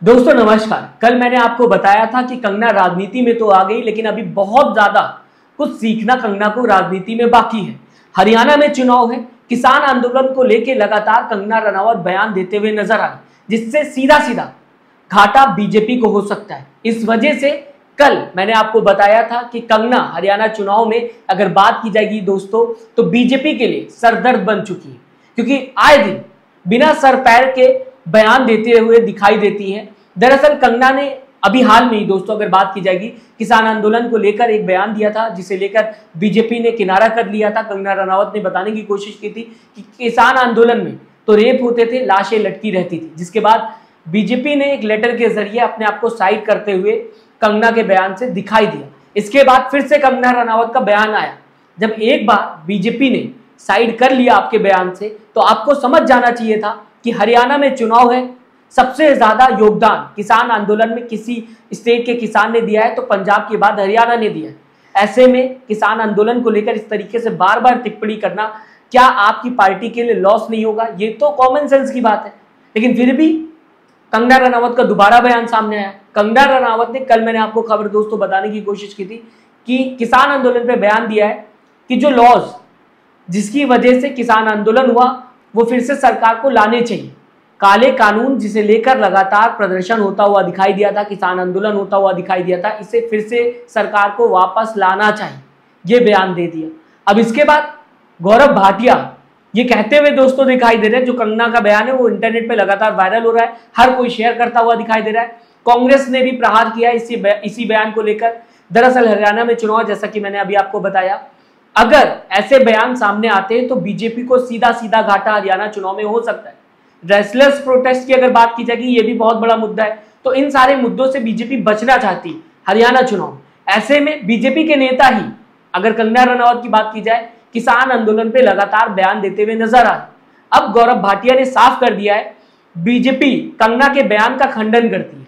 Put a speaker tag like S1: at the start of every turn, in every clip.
S1: दोस्तों नमस्कार। कल मैंने आपको बताया था कि कंगना राजनीति में तो आ गई, लेकिन अभी बहुत ज्यादा कुछ सीखना कंगना को राजनीति में बाकी है। हरियाणा में चुनाव है, किसान आंदोलन को लेकर लगातार कंगना रनावत बयान देते हुए नजर आ रही, जिससे सीधा सीधा घाटा बीजेपी को हो सकता है। इस वजह से कल मैंने आपको बताया था कि कंगना हरियाणा चुनाव में अगर बात की जाएगी दोस्तों, तो बीजेपी के लिए सरदर्द बन चुकी है, क्योंकि आए दिन बिना सर पैर के बयान देते हुए दिखाई देती हैं। दरअसल कंगना ने अभी हाल में ही दोस्तों अगर बात की जाएगी, किसान आंदोलन को लेकर एक बयान दिया था, जिसे लेकर बीजेपी ने किनारा कर लिया था। कंगना रनावत ने बताने की कोशिश की थी कि किसान आंदोलन में तो रेप होते थे, लाशें लटकी रहती थी, जिसके बाद बीजेपी ने एक लेटर के जरिए अपने आप को साइड करते हुए कंगना के बयान से दिखाई दिया। इसके बाद फिर से कंगना रनावत का बयान आया। जब एक बार बीजेपी ने साइड कर लिया आपके बयान से, तो आपको समझ जाना चाहिए था कि हरियाणा में चुनाव है, सबसे ज्यादा योगदान किसान आंदोलन में किसी स्टेट के किसान ने दिया है तो पंजाब के बाद हरियाणा ने दिया है। ऐसे में किसान आंदोलन को लेकर इस तरीके से बार बार टिप्पणी करना क्या आपकी पार्टी के लिए लॉस नहीं होगा? ये तो कॉमन सेंस की बात है। लेकिन फिर भी कंगना रनावत का दोबारा बयान सामने आया। कंगना रनावत ने, कल मैंने आपको खबर दोस्तों बताने की कोशिश की थी कि किसान आंदोलन पर बयान दिया है कि जो लॉज जिसकी वजह से किसान आंदोलन हुआ वो फिर से सरकार को लाने चाहिए। काले कानून जिसे लेकर लगातार प्रदर्शन होता हुआ दिखाई दिया था, किसान आंदोलन होता हुआ दिखाई दिया था, इसे फिर से सरकार को वापस लाना चाहिए, ये बयान दे दिया। अब इसके बाद गौरव भाटिया ये कहते हुए दोस्तों दिखाई दे रहे हैं, जो कंगना का बयान है वो इंटरनेट पे लगातार वायरल हो रहा है, हर कोई शेयर करता हुआ दिखाई दे रहा है। कांग्रेस ने भी प्रहार किया इसी बयान को लेकर। दरअसल हरियाणा में चुनाव, जैसा कि मैंने अभी आपको बताया, अगर ऐसे बयान सामने आते हैं तो बीजेपी को सीधा सीधा घाटा हरियाणा चुनाव में हो सकता है। रेस्टलेस प्रोटेस्ट की अगर बात की जाएगी, ये भी बहुत बड़ा मुद्दा है। तो इन सारे मुद्दों से बीजेपी बचना चाहती हरियाणा चुनाव। ऐसे में बीजेपी के नेता ही, अगर कंगना रनावत की बात की जाए, किसान आंदोलन पे लगातार बयान देते हुए नजर आ रहे। अब गौरव भाटिया ने साफ कर दिया है, बीजेपी कंगना के बयान का खंडन करती है।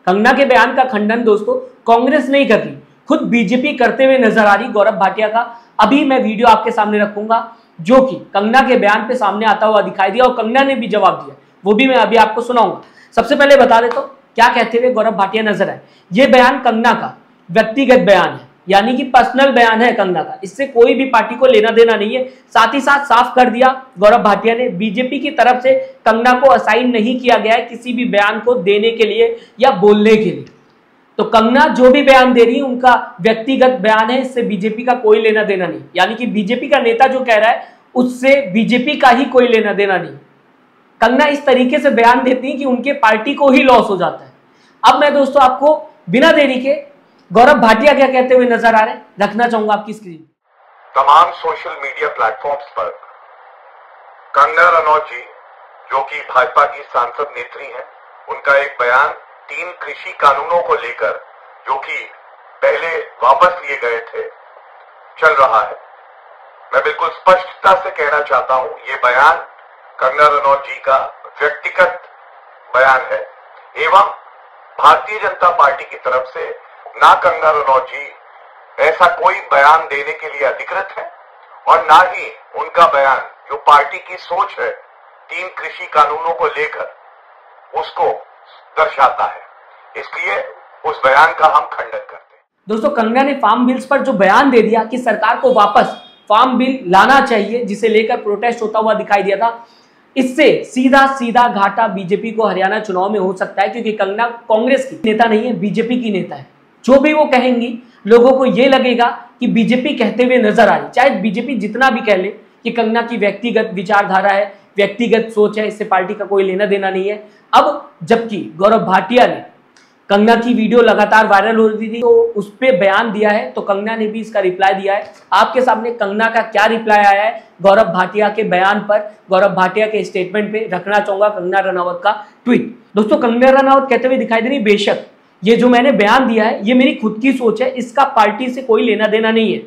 S1: कंगना के बयान का खंडन दोस्तों कांग्रेस नहीं कर रही, खुद बीजेपी करते हुए नजर आ रही गौरव भाटिया का। अभी मैं वीडियो आपके सामने रखूंगा जो कि कंगना के बयान पे सामने आता हुआ दिखाई दिया, और कंगना ने भी जवाब दिया, वो भी मैं अभी आपको सुनाऊंगा। सबसे पहले बता देता हूं क्या कहते हुए गौरव भाटिया नजर आए। ये बयान कंगना का व्यक्तिगत बयान है, यानी कि पर्सनल बयान है कंगना का, इससे कोई भी पार्टी को लेना देना नहीं है। साथ ही साथ साफ कर दिया गौरव भाटिया ने, बीजेपी की तरफ से कंगना को असाइन नहीं किया गया है किसी भी बयान को देने के लिए या बोलने के लिए। तो कंगना जो भी बयान दे रही है उनका व्यक्तिगत बयान है, इससे बीजेपी का कोई लेना देना नहीं। यानी कि बीजेपी का नेता जो कह रहा है उससे बीजेपी का ही कोई लेना देना नहीं। कंगना इस तरीके से बयान देती है कि उनके पार्टी को ही लॉस हो जाता है। अब मैं दोस्तों आपको बिना देरी के गौरव भाटिया क्या कहते हुए नजर आ रहे हैं रखना चाहूंगा आपकी स्क्रीन।
S2: तमाम सोशल मीडिया प्लेटफॉर्म्स पर कंगना रनौत जी, जो कि भाजपा की सांसद नेत्री हैं, उनका एक बयान 3 कृषि कानूनों को लेकर, जो कि पहले वापस लिए गए थे, चल रहा है। मैं बिल्कुल स्पष्टता से कहना चाहता हूं, ये बयान कंगना रनौत जी का व्यक्तिगत बयान है एवं भारतीय जनता पार्टी की तरफ से ना कंगना रनौत जी ऐसा कोई बयान देने के लिए अधिकृत है और ना ही उनका बयान जो पार्टी की सोच है 3 कृषि कानूनों को लेकर उसको दर्शाता है। इसलिए उस बयान का हम खंडन करते हैं।
S1: दोस्तों कंगना ने फार्म बिल्स पर जो बयान दे दिया कि सरकार को वापस फार्म बिल लाना चाहिए, जिसे लेकर प्रोटेस्ट होता हुआ दिखाई दिया था, इससे सीधा सीधा घाटा बीजेपी को हरियाणा चुनाव में हो सकता है, क्योंकि कंगना कांग्रेस की नेता नहीं है, बीजेपी की नेता है। जो भी वो कहेंगी लोगों को ये लगेगा कि बीजेपी कहते हुए नजर आ रही, चाहे बीजेपी जितना भी कह ले कि कंगना की व्यक्तिगत विचारधारा है, व्यक्तिगत सोच है, इससे पार्टी का कोई लेना देना नहीं है। अब जबकि गौरव भाटिया ने, कंगना की वीडियो लगातार वायरल हो रही थी तो उस पर बयान दिया है, तो कंगना ने भी इसका रिप्लाई दिया है। आपके सामने कंगना का क्या रिप्लाई आया है गौरव भाटिया के बयान पर, गौरव भाटिया के स्टेटमेंट पे रखना चाहूंगा कंगना रनावत का ट्वीट। दोस्तों कंगना रनावत कहते हुए दिखाई दे रही, बेशक ये जो मैंने बयान दिया है ये मेरी खुद की सोच है, इसका पार्टी से कोई लेना देना नहीं है।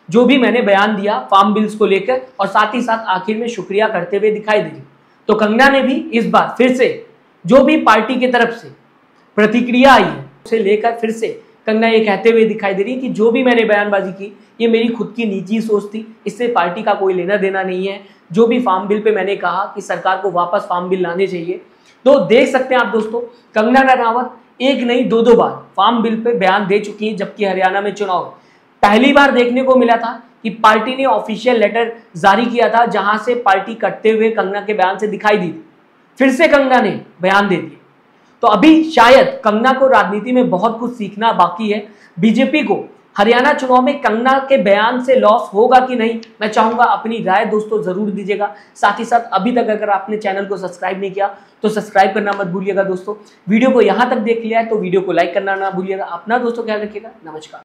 S1: जो भी मैंने बयान दिया फार्म बिल्स को लेकर, और साथ ही साथ आखिर में शुक्रिया करते हुए दिखाई दे रही। तो कंगना ने भी इस बार फिर से जो भी पार्टी की तरफ से प्रतिक्रिया आई है उसे लेकर फिर से कंगना ये कहते हुए दिखाई दे रही कि जो भी मैंने बयानबाजी की ये मेरी खुद की निजी सोच थी, इससे पार्टी का कोई लेना देना नहीं है। जो भी फार्म बिल पे मैंने कहा कि सरकार को वापस फार्म बिल लाने चाहिए, तो देख सकते हैं आप दोस्तों, कंगना रनावत एक नहीं दो बार फार्म बिल पे बयान दे चुकी है, जबकि हरियाणा में चुनाव है। पहली बार देखने को मिला था कि पार्टी ने ऑफिशियल लेटर जारी किया था, जहां से पार्टी कटते हुए कंगना के बयान से दिखाई दी थी। फिर से कंगना ने बयान दे दिया। तो अभी शायद कंगना को राजनीति में बहुत कुछ सीखना बाकी है। बीजेपी को हरियाणा चुनाव में कंगना के बयान से लॉस होगा कि नहीं, मैं चाहूंगा अपनी राय दोस्तों जरूर दीजिएगा। साथ ही साथ अभी तक अगर आपने चैनल को सब्सक्राइब नहीं किया तो सब्सक्राइब करना मत भूलिएगा दोस्तों। वीडियो को यहां तक देख लिया है तो वीडियो को लाइक करना ना भूलिएगा। अपना दोस्तों ख्याल रखिएगा। नमस्कार।